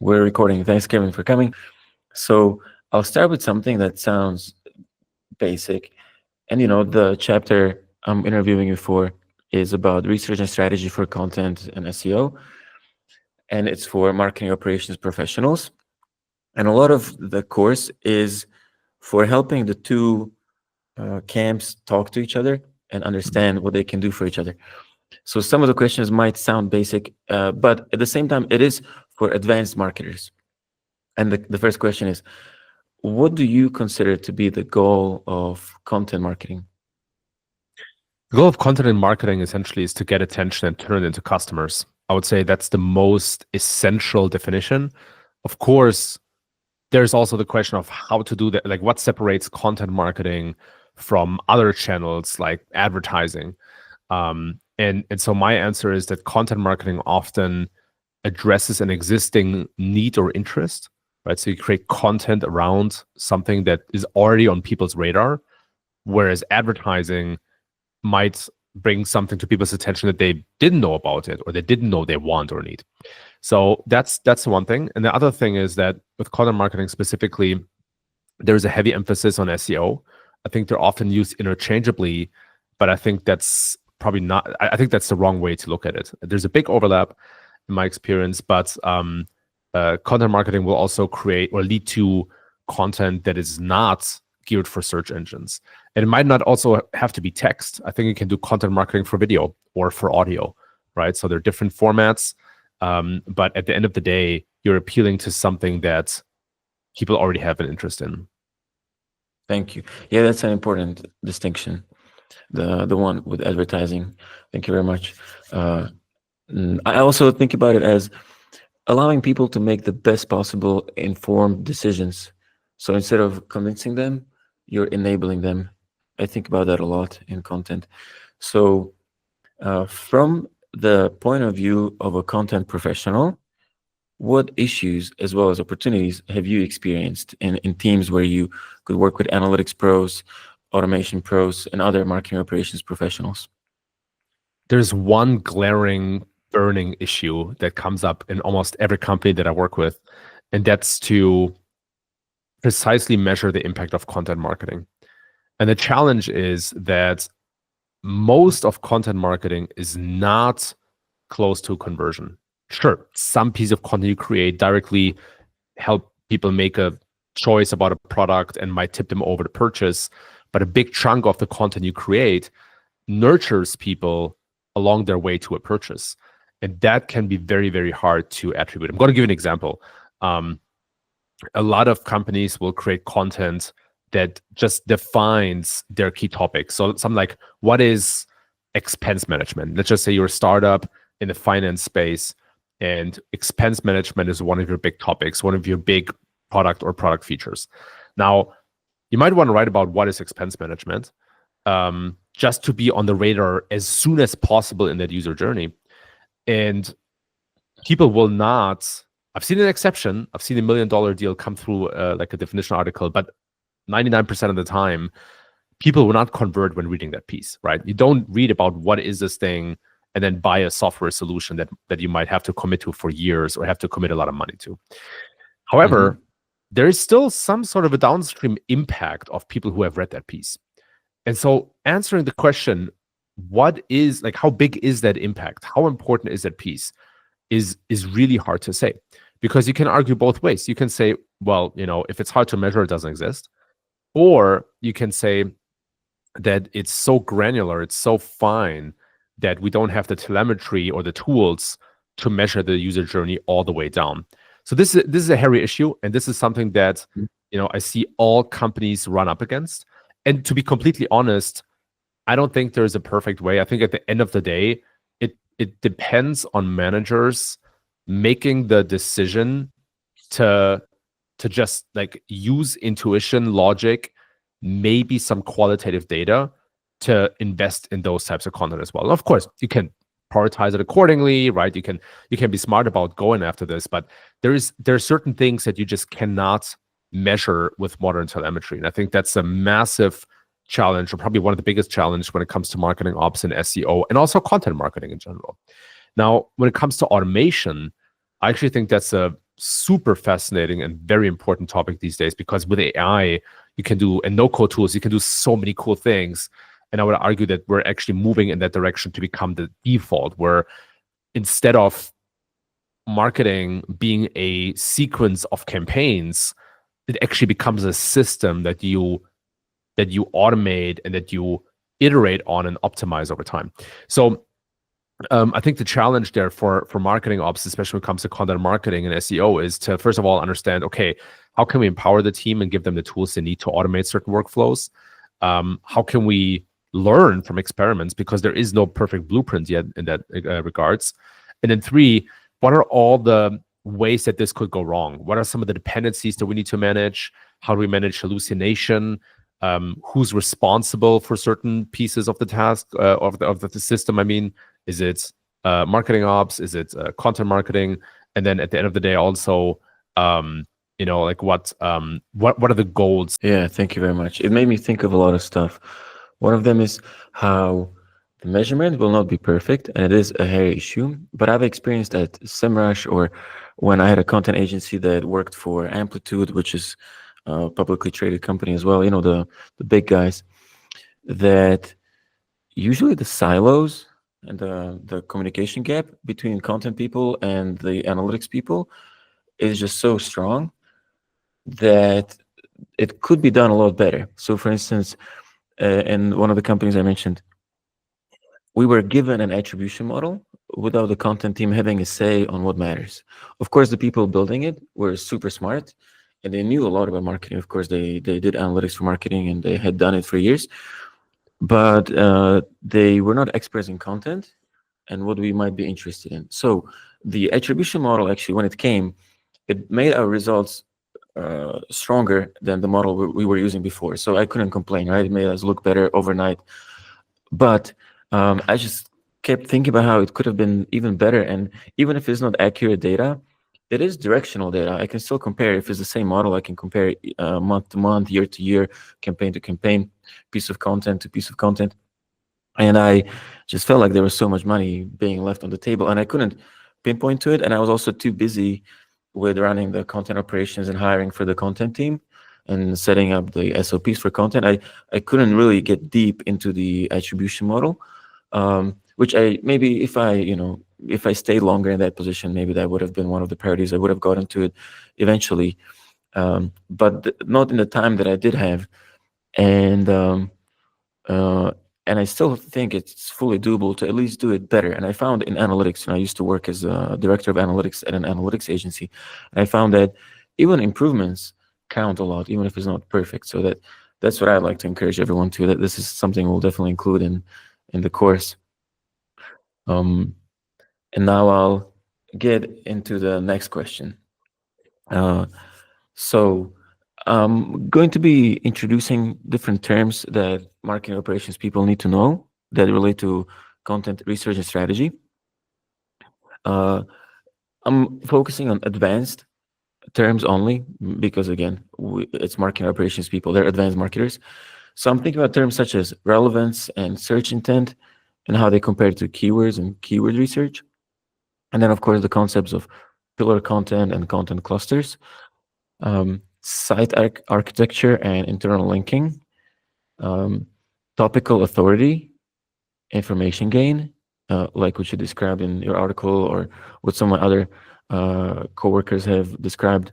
We're recording. Thanks, Kevin, for coming. So I'll start with something that sounds basic. And the chapter I'm interviewing you for is about research and strategy for content and SEO. And it's for marketing operations professionals. And a lot of the course is for helping the two camps talk to each other and understand what they can do for each other. So some of the questions might sound basic, but at the same time, it is for advanced marketers. And the first question is, what do you consider to be the goal of content marketing? The goal of content and marketing essentially is to get attention and turn it into customers. I would say that's the most essential definition. Of course, there's also the question of how to do that, like what separates content marketing from other channels like advertising. And so my answer is that content marketing often addresses an existing need or interest, right? So you create content around something that is already on people's radar, whereas advertising might bring something to people's attention that they didn't know about it or they didn't know they want or need. So that's one thing. And the other thing is that with content marketing specifically, there's a heavy emphasis on SEO. I think they're often used interchangeably, but I think that's probably not, I think that's the wrong way to look at it. There's a big overlap in my experience, but content marketing will also create or lead to content that is not geared for search engines. And it might not also have to be text. I think you can do content marketing for video or for audio, right? So there are different formats, but at the end of the day, you're appealing to something that people already have an interest in. Thank you. Yeah, that's an important distinction. The one with advertising. Thank you very much. I also think about it as allowing people to make the best possible informed decisions. So instead of convincing them, you're enabling them. I think about that a lot in content. So from the point of view of a content professional, what issues as well as opportunities have you experienced in teams where you could work with analytics pros, automation pros, and other marketing operations professionals? There's one glaring burning issue that comes up in almost every company that I work with, and that's to precisely measure the impact of content marketing. And the challenge is that most of content marketing is not close to conversion. Sure, some piece of content you create directly help people make a choice about a product and might tip them over to purchase, but a big chunk of the content you create nurtures people along their way to a purchase. And that can be very, very hard to attribute. I'm going to give you an example. A lot of companies will create content that just defines their key topics. So something like, what is expense management? Let's just say you're a startup in the finance space, and expense management is one of your big topics, one of your big product or product features. Now, you might want to write about what is expense management, just to be on the radar as soon as possible in that user journey. And people will not, I've seen an exception, I've seen $1 million deal come through like a definition article, but 99% of the time, people will not convert when reading that piece, right? You don't read about what is this thing and then buy a software solution that you might have to commit to for years or have to commit a lot of money to. However, there is still some sort of a downstream impact of people who have read that piece. And so answering the question, what is, like, how big is that impact? How important is that piece is really hard to say, because you can argue both ways. You can say, well, if it's hard to measure, it doesn't exist. Or you can say that it's so granular, it's so fine that we don't have the telemetry or the tools to measure the user journey all the way down. So this is a hairy issue, and this is something that I see all companies run up against. And to be completely honest, I don't think there's a perfect way. I think at the end of the day, it depends on managers making the decision to just like use intuition, logic, maybe some qualitative data to invest in those types of content as well. And of course, you can prioritize it accordingly, right? You can be smart about going after this, but there are certain things that you just cannot measure with modern telemetry. And I think that's a massive challenge, or probably one of the biggest challenges when it comes to marketing ops and SEO, and also content marketing in general. Now, when it comes to automation, I actually think that's a super fascinating and very important topic these days, because with AI, you can do, and no-code tools, you can do so many cool things. And I would argue that we're actually moving in that direction to become the default, where instead of marketing being a sequence of campaigns, it actually becomes a system that you automate and that you iterate on and optimize over time. So I think the challenge there for marketing ops, especially when it comes to content marketing and SEO, is to first of all understand, okay, how can we empower the team and give them the tools they need to automate certain workflows? How can we learn from experiments, because there is no perfect blueprint yet in that regards? And then three, what are all the ways that this could go wrong? What are some of the dependencies that we need to manage? How do we manage hallucination? Who's responsible for certain pieces of the task of the system? I mean, is it marketing ops? Is it content marketing? And then at the end of the day, also, like what are the goals? Yeah, thank you very much. It made me think of a lot of stuff. One of them is how the measurement will not be perfect, and it is a hairy issue. But I've experienced at SEMrush, or when I had a content agency that worked for Amplitude, which is a publicly traded company as well, the big guys, that usually the silos and the communication gap between content people and the analytics people is just so strong that it could be done a lot better. So for instance, in one of the companies I mentioned, we were given an attribution model without the content team having a say on what matters. Of course, the people building it were super smart and they knew a lot about marketing. Of course, they did analytics for marketing and they had done it for years, but they were not experts in content and what we might be interested in. So the attribution model, actually, when it came, it made our results stronger than the model we were using before. So I couldn't complain, right? It made us look better overnight. But I just kept thinking about how it could have been even better. And even if it's not accurate data, it is directional data. I can still compare. If it's the same model, I can compare month to month, year to year, campaign to campaign, piece of content to piece of content. And I just felt like there was so much money being left on the table, and I couldn't pinpoint to it. And I was also too busy with running the content operations and hiring for the content team and setting up the SOPs for content. I couldn't really get deep into the attribution model, which maybe if I stayed longer in that position, maybe that would have been one of the priorities. I would have gotten to it eventually, but not in the time that I did have. And I still think it's fully doable to at least do it better. And I found in analytics, and I used to work as a director of analytics at an analytics agency, and I found that even improvements count a lot, even if it's not perfect. So that's what I'd like to encourage everyone to, that this is something we'll definitely include in the course. And now I'll get into the next question. So I'm going to be introducing different terms that marketing operations people need to know that relate to content research and strategy. I'm focusing on advanced terms only because, again, it's marketing operations people. They're advanced marketers. So I'm thinking about terms such as relevance and search intent and how they compare to keywords and keyword research. And then, of course, the concepts of pillar content and content clusters, site architecture and internal linking, topical authority, information gain, like what you described in your article or what some of my other coworkers have described.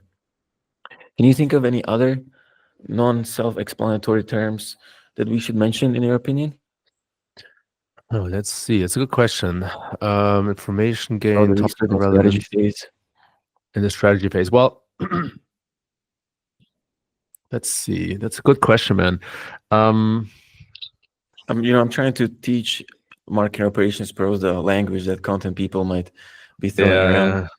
Can you think of any other non-self-explanatory terms that we should mention in your opinion? Oh, let's see. It's a good question. Information Or gain, the research topical and strategy relevance phase? in the strategy phase. Well, let's see. That's a good question, man. I'm trying to teach marketing operations pros the language that content people might be throwing around.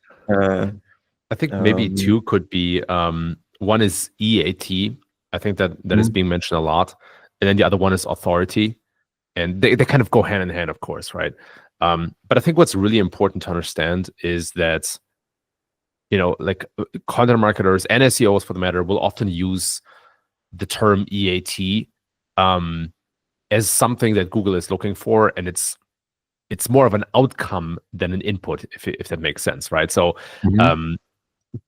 I think maybe two could be, one is EEAT. I think that is being mentioned a lot. And then the other one is authority. And they kind of go hand in hand, of course, right? But I think what's really important to understand is that, like content marketers and SEOs for the matter will often use the term EAT as something that Google is looking for, and it's more of an outcome than an input, if that makes sense, right? So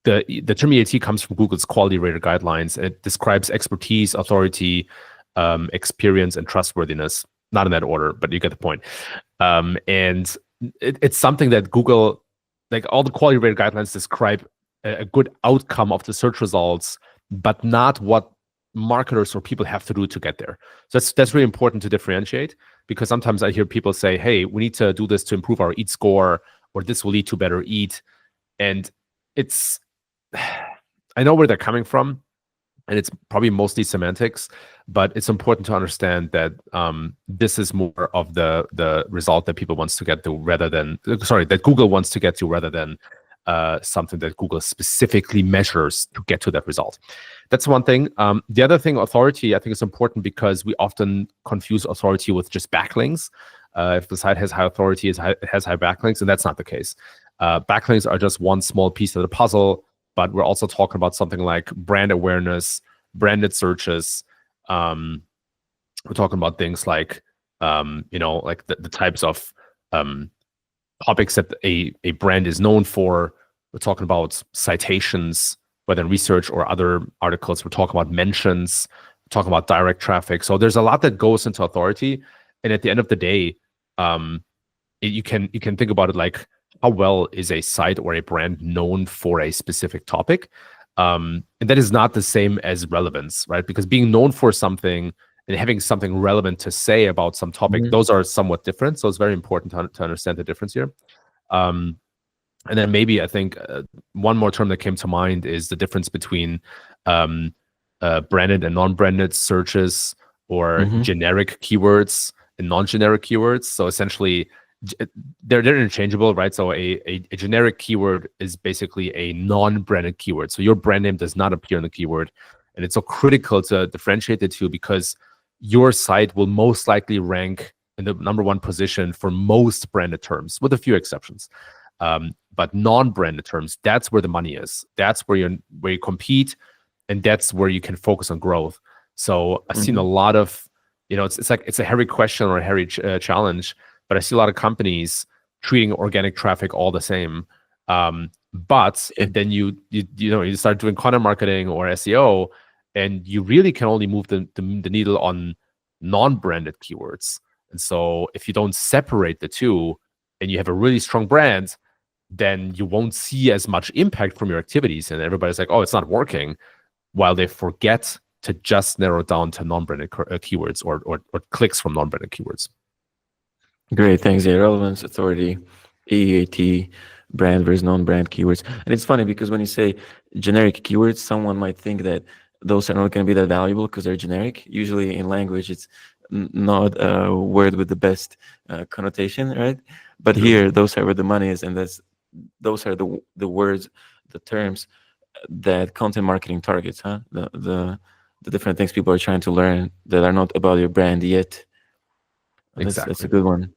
the term EAT comes from Google's quality rater guidelines. It describes expertise, authority, experience, and trustworthiness. Not in that order, but you get the point. And it's something that Google, like all the quality rater guidelines, describe a good outcome of the search results, but not what marketers or people have to do to get there. So that's really important to differentiate, because sometimes I hear people say, hey, we need to do this to improve our EAT score, or this will lead to better EAT. And it's, I know where they're coming from, and it's probably mostly semantics, but it's important to understand that this is more of the result that people wants to get to, rather than, that Google wants to get to, rather than something that Google specifically measures to get to that result. That's one thing. The other thing, authority, I think is important because we often confuse authority with just backlinks. If the site has high authority, it has high backlinks, and that's not the case. Backlinks are just one small piece of the puzzle, but we're also talking about something like brand awareness, branded searches. We're talking about things like, like the types of topics that a brand is known for. We're talking about citations, whether in research or other articles. We're talking about mentions. We're talking about direct traffic. So there's a lot that goes into authority. And at the end of the day, you can think about it like, how well is a site or a brand known for a specific topic? And that is not the same as relevance, right? Because being known for something and having something relevant to say about some topic, those are somewhat different. So it's very important to understand the difference here. And then maybe I think one more term that came to mind is the difference between branded and non-branded searches, or generic keywords and non-generic keywords. So essentially, they're interchangeable, right? So a generic keyword is basically a non-branded keyword. So your brand name does not appear in the keyword. And it's so critical to differentiate the two, because your site will most likely rank in the #1 position for most branded terms, with a few exceptions. But non-branded terms, that's where the money is. That's where you compete, and that's where you can focus on growth. So I've seen a lot of, it's a hairy question or a hairy challenge, but I see a lot of companies treating organic traffic all the same. But then you start doing content marketing or SEO, and you really can only move the needle on non-branded keywords. And so if you don't separate the two, and you have a really strong brand, then you won't see as much impact from your activities. And everybody's like, oh, it's not working, while they forget to just narrow down to non-branded keywords or clicks from non-branded keywords. Great, thanks. Yeah, relevance, authority, EEAT, brand versus non-brand keywords. And it's funny because when you say generic keywords, someone might think that those are not going to be that valuable because they're generic. Usually in language, it's not a word with the best connotation, right? But here, those are where the money is, and those are the words, the terms that content marketing targets, huh? The different things people are trying to learn that are not about your brand yet. Exactly. That's a good one.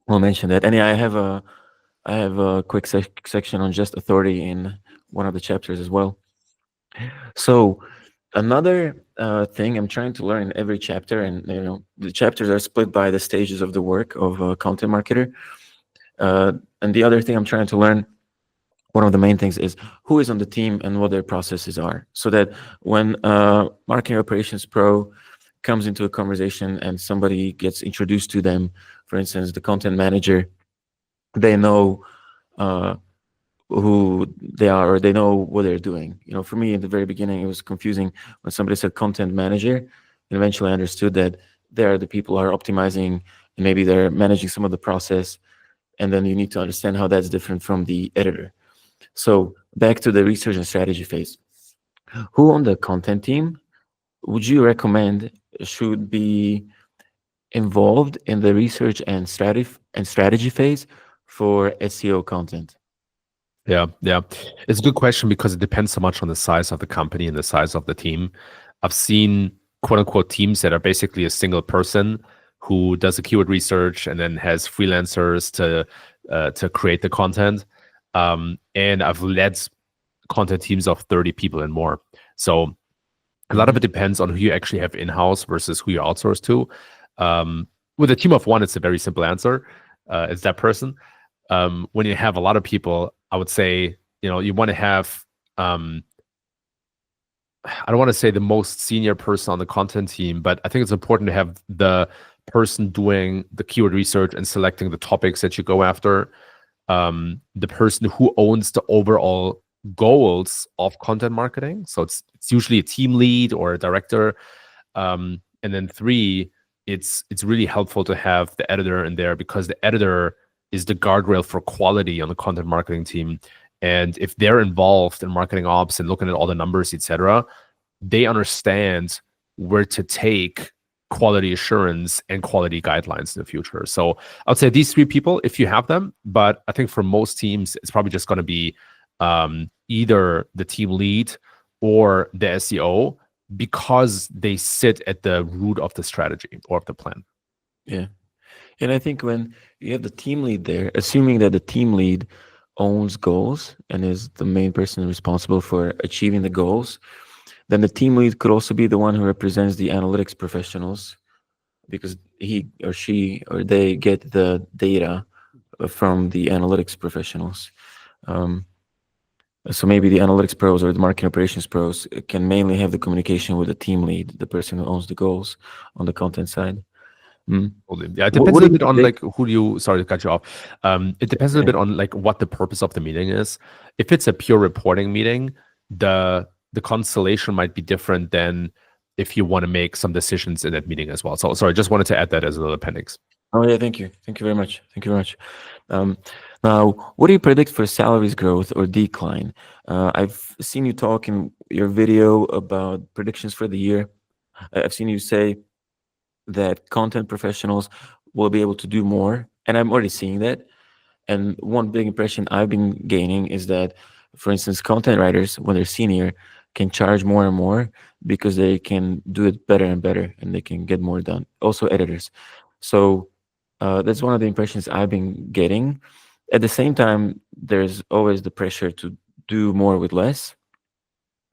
We'll mention that. And yeah, I have a quick section on just authority in one of the chapters as well. So another thing I'm trying to learn in every chapter, and the chapters are split by the stages of the work of a content marketer. And the other thing I'm trying to learn, one of the main things, is who is on the team and what their processes are, so that when marketing operations pro comes into a conversation and somebody gets introduced to them, for instance, the content manager, they know who they are, or they know what they're doing. For me, in the very beginning, it was confusing when somebody said content manager, and eventually I understood that they're the people who are optimizing, and maybe they're managing some of the process, and then you need to understand how that's different from the editor. So back to the research and strategy phase. Who on the content team would you recommend should be involved in the research and strategy phase for SEO content? Yeah. It's a good question because it depends so much on the size of the company and the size of the team. I've seen quote unquote teams that are basically a single person who does the keyword research and then has freelancers to create the content. And I've led content teams of 30 people and more. So a lot of it depends on who you actually have in-house versus who you outsource to. With a team of one, it's a very simple answer. It's that person. When you have a lot of people, I would say, you want to have I don't want to say the most senior person on the content team, but I think it's important to have the person doing the keyword research and selecting the topics that you go after, the person who owns the overall goals of content marketing. So it's usually a team lead or a director. And then 3, it's really helpful to have the editor in there, because the editor is the guardrail for quality on the content marketing team. And if they're involved in marketing ops and looking at all the numbers, etc., they understand where to take quality assurance and quality guidelines in the future. So I would say these 3 people, if you have them, but I think for most teams, it's probably just going to be either the team lead or the SEO, because they sit at the root of the strategy or of the plan. Yeah. And I think when you have the team lead there, assuming that the team lead owns goals and is the main person responsible for achieving the goals, then the team lead could also be the one who represents the analytics professionals, because he or she or they get the data from the analytics professionals. So maybe the analytics pros or the marketing operations pros can mainly have the communication with the team lead, the person who owns the goals on the content side. Yeah, it depends a little bit on like who you. Sorry to cut you off. It depends a little bit on like what the purpose of the meeting is. If it's a pure reporting meeting, the constellation might be different than if you want to make some decisions in that meeting as well. So sorry, I just wanted to add that as a little appendix. Oh yeah, thank you very much. Now, what do you predict for salaries growth or decline? I've seen you talk in your video about predictions for the year. I've seen you say that content professionals will be able to do more, and I'm already seeing that. And one big impression I've been gaining is that, for instance, content writers, when they're senior, can charge more and more because they can do it better and better, and they can get more done. Also editors. So that's one of the impressions I've been getting. At the same time, there's always the pressure to do more with less.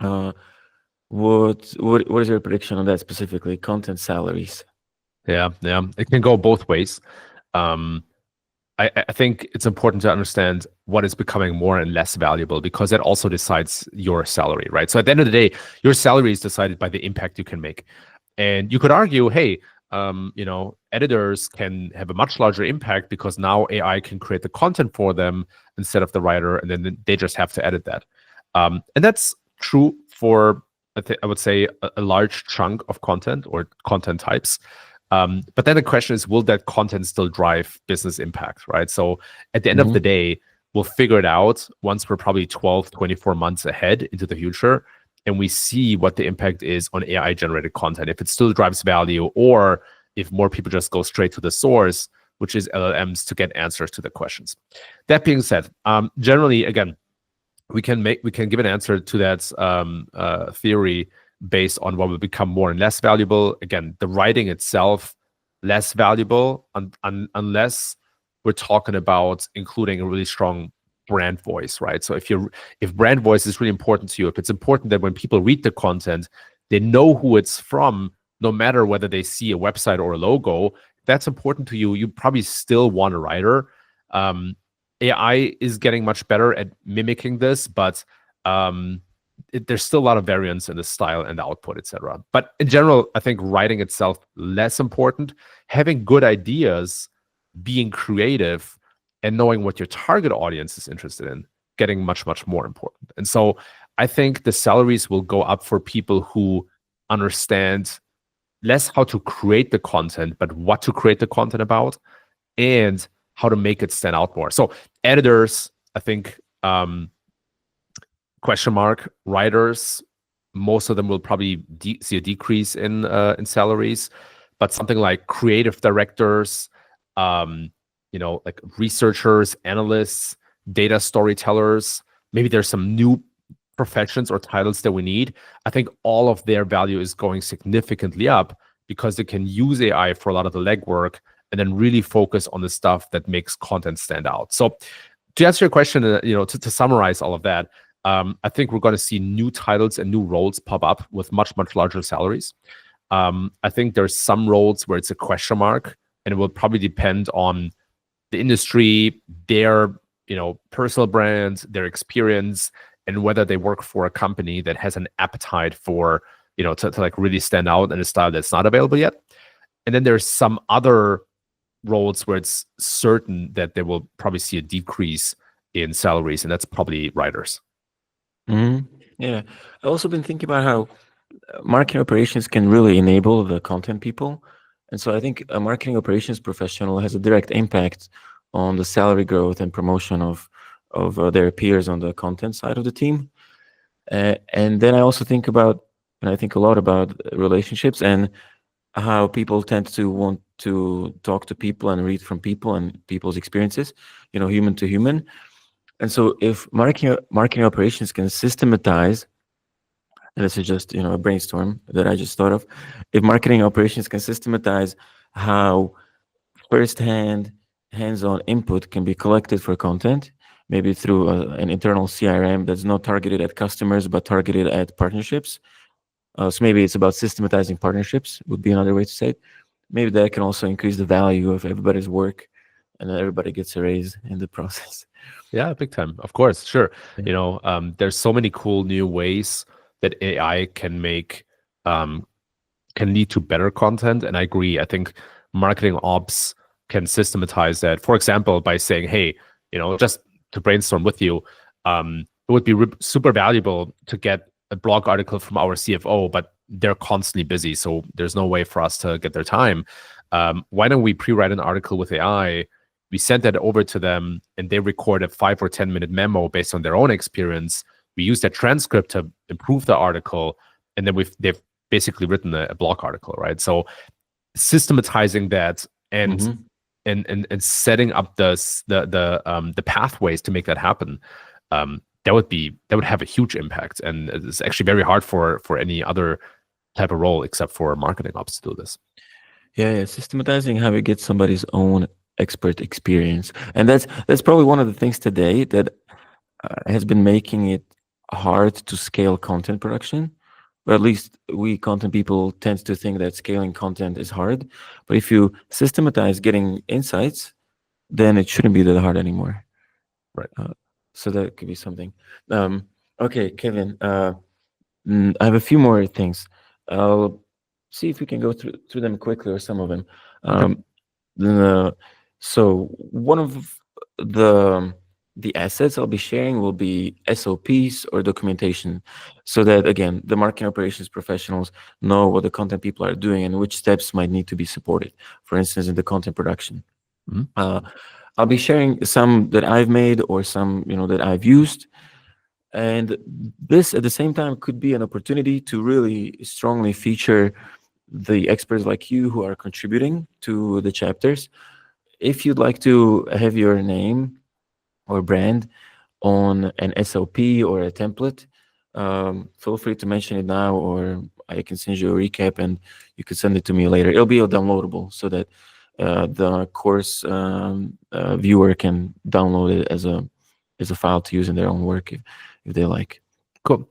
What is your prediction on that specifically? Content salaries. Yeah, it can go both ways. I think it's important to understand what is becoming more and less valuable, because that also decides your salary, right? So at the end of the day, your salary is decided by the impact you can make. And you could argue, hey, editors can have a much larger impact because now AI can create the content for them instead of the writer, and then they just have to edit that. And that's true for, I would say, a large chunk of content or content types. But then the question is, will that content still drive business impact, right? So at the end of the day, we'll figure it out once we're probably 12, 24 months ahead into the future, and we see what the impact is on AI-generated content, if it still drives value, or if more people just go straight to the source, which is LLMs, to get answers to the questions. That being said, generally, again, we can give an answer to that theory based on what will become more and less valuable. Again, the writing itself, less valuable unless we're talking about including a really strong brand voice, right? So if brand voice is really important to you, if it's important that when people read the content, they know who it's from, no matter whether they see a website or a logo, that's important to you, you probably still want a writer. AI is getting much better at mimicking this, but there's still a lot of variance in the style and the output, etc. But in general, I think writing itself less important. Having good ideas, being creative, and knowing what your target audience is interested in, getting much, much more important. And so I think the salaries will go up for people who understand less how to create the content, but what to create the content about, and how to make it stand out more. So editors, I think, question mark. Writers, most of them will probably see a decrease in salaries, but something like creative directors, like researchers, analysts, data storytellers, maybe there's some new professions or titles that we need. I think all of their value is going significantly up because they can use AI for a lot of the legwork and then really focus on the stuff that makes content stand out. So to answer your question, to summarize all of that, I think we're going to see new titles and new roles pop up with much, much larger salaries. I think there's some roles where it's a question mark, and it will probably depend on the industry, their personal brands, their experience, and whether they work for a company that has an appetite for, to like really stand out in a style that's not available yet. And then there's some other roles where it's certain that they will probably see a decrease in salaries, and that's probably writers. Yeah. I've also been thinking about how marketing operations can really enable the content people. And so I think a marketing operations professional has a direct impact on the salary growth and promotion of their peers on the content side of the team. And then I also think about, and I think a lot about relationships and how people tend to want to talk to people and read from people and people's experiences, human to human. And so if marketing operations can systematize, and this is just a brainstorm that I just thought of, if marketing operations can systematize how firsthand hands-on input can be collected for content, maybe through an internal CRM that's not targeted at customers but targeted at partnerships. So maybe it's about systematizing partnerships would be another way to say it. Maybe that can also increase the value of everybody's work, and then everybody gets a raise in the process. Yeah, big time. Of course, sure. Yeah. There's so many cool new ways that AI can make, can lead to better content. And I agree. I think marketing ops can systematize that. For example, by saying, hey, just to brainstorm with you, it would be super valuable to get a blog article from our CFO, but they're constantly busy, so there's no way for us to get their time. Why don't we pre-write an article with AI? We send that over to them, and they record a 5 or 10-minute memo based on their own experience. We use that transcript to improve the article, and then they've basically written a blog article, right? So systematizing that and setting up the pathways to make that happen, that would have a huge impact, and it's actually very hard for any other type of role except for marketing ops to do this. Yeah, systematizing how you get somebody's own expert experience, and that's probably one of the things today that has been making it hard to scale content production. Or at least we content people tend to think that scaling content is hard. But if you systematize getting insights, then it shouldn't be that hard anymore. Right. So that could be something. Okay, Kevin, I have a few more things. I'll see if we can go through them quickly, or some of them. So one of the assets I'll be sharing will be SOPs or documentation, so that, again, the marketing operations professionals know what the content people are doing and which steps might need to be supported, for instance, in the content production. I'll be sharing some that I've made or some that I've used. And this, at the same time, could be an opportunity to really strongly feature the experts like you who are contributing to the chapters. If you'd like to have your name or brand on an SOP or a template, feel free to mention it now, or I can send you a recap and you can send it to me later. It'll be downloadable so that the course viewer can download it as a file to use in their own work if they like. Cool.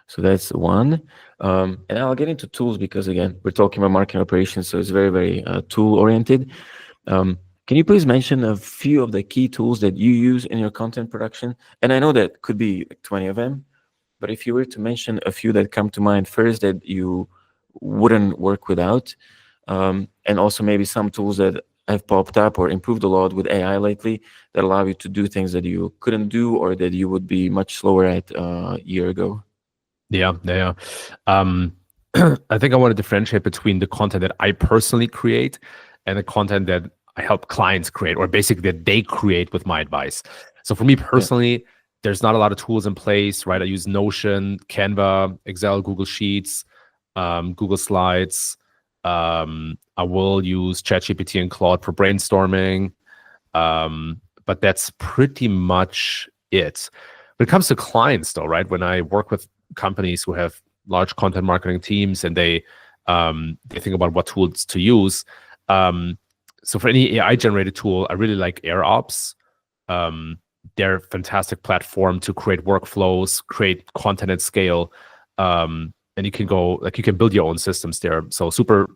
So that's one. And I'll get into tools because, again, we're talking about marketing operations, so it's very, very tool-oriented. Can you please mention a few of the key tools that you use in your content production? And I know that could be like 20 of them, but if you were to mention a few that come to mind first that you wouldn't work without, and also maybe some tools that have popped up or improved a lot with AI lately that allow you to do things that you couldn't do or that you would be much slower at a year ago. Yeah. I think I want to differentiate between the content that I personally create and the content that I help clients create, or basically that they create with my advice. So for me personally, there's not a lot of tools in place, right? I use Notion, Canva, Excel, Google Sheets, Google Slides. I will use ChatGPT and Claude for brainstorming, but that's pretty much it. When it comes to clients, though, right? When I work with companies who have large content marketing teams and they think about what tools to use. So for any AI generated tool, I really like AirOps. They're a fantastic platform to create workflows, create content at scale. And you can you can build your own systems there. So super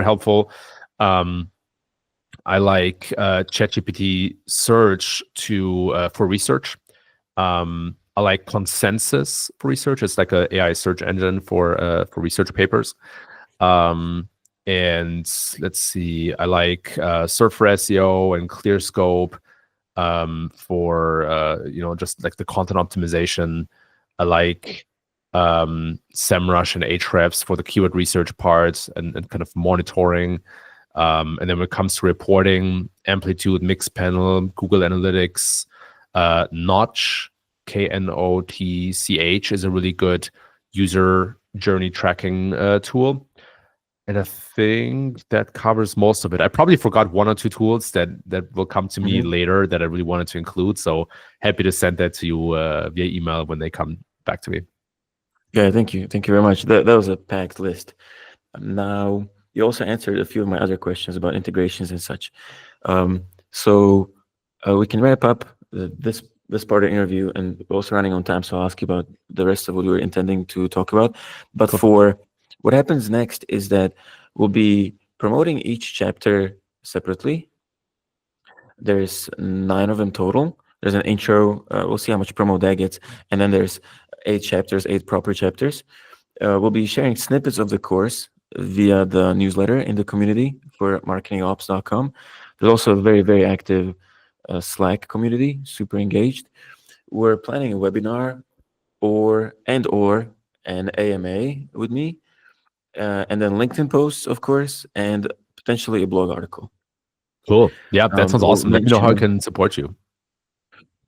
helpful. I like ChatGPT Search for research. I like Consensus for research. It's like a AI search engine for research papers. And let's see, I like Surf for SEO and ClearScope for just like the content optimization. I like SEMrush and Ahrefs for the keyword research parts and kind of monitoring. And then when it comes to reporting, Amplitude, Mixpanel, Google Analytics, Notch, Knotch is a really good user journey tracking tool. And I think that covers most of it. I probably forgot one or two tools that will come to me later that I really wanted to include. So happy to send that to you via email when they come back to me. Yeah, thank you very much. That was a packed list. Now, you also answered a few of my other questions about integrations and such. So we can wrap up this part of the interview, and we're also running on time, so I'll ask you about the rest of what we were intending to talk about. But Cool. for what happens next is that we'll be promoting each chapter separately. There's 9 of them total. There's an intro. We'll see how much promo that gets. And then there's 8 chapters, 8 proper chapters. We'll be sharing snippets of the course via the newsletter in the community for marketingops.com. There's also a very, very active Slack community, super engaged. We're planning a webinar or an AMA with me, and then LinkedIn posts, of course, and potentially a blog article. Cool. Yeah, that sounds we'll awesome. Let me know how I mention- can support you.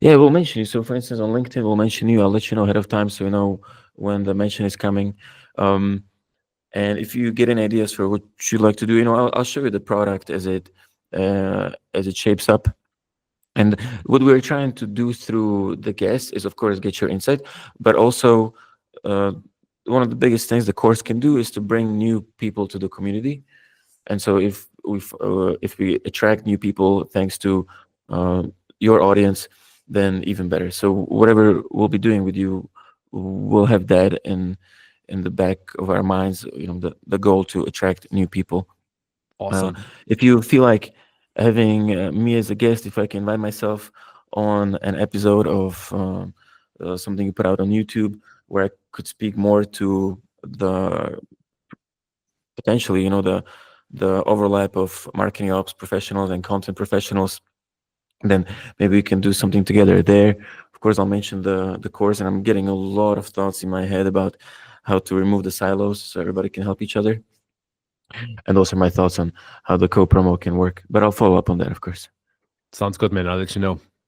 Yeah, we'll mention you. So, for instance, on LinkedIn, we'll mention you. I'll let you know ahead of time so you know when the mention is coming. And if you get any ideas for what you'd like to do, I'll show you the product as it shapes up. And what we're trying to do through the guests is, of course, get your insight, but also one of the biggest things the course can do is to bring new people to the community. And so if we attract new people thanks to your audience, then even better. So whatever we'll be doing with you, we'll have that in the back of our minds. The goal to attract new people. Awesome. If you feel like having me as a guest, if I can invite myself on an episode of something you put out on YouTube, where I could speak more to the potentially, the overlap of marketing ops professionals and content professionals, then maybe we can do something together there. Of course, I'll mention the course, and I'm getting a lot of thoughts in my head about how to remove the silos so everybody can help each other. And those are my thoughts on how the co-promo can work. But I'll follow up on that, of course. Sounds good, man. I'll let you know.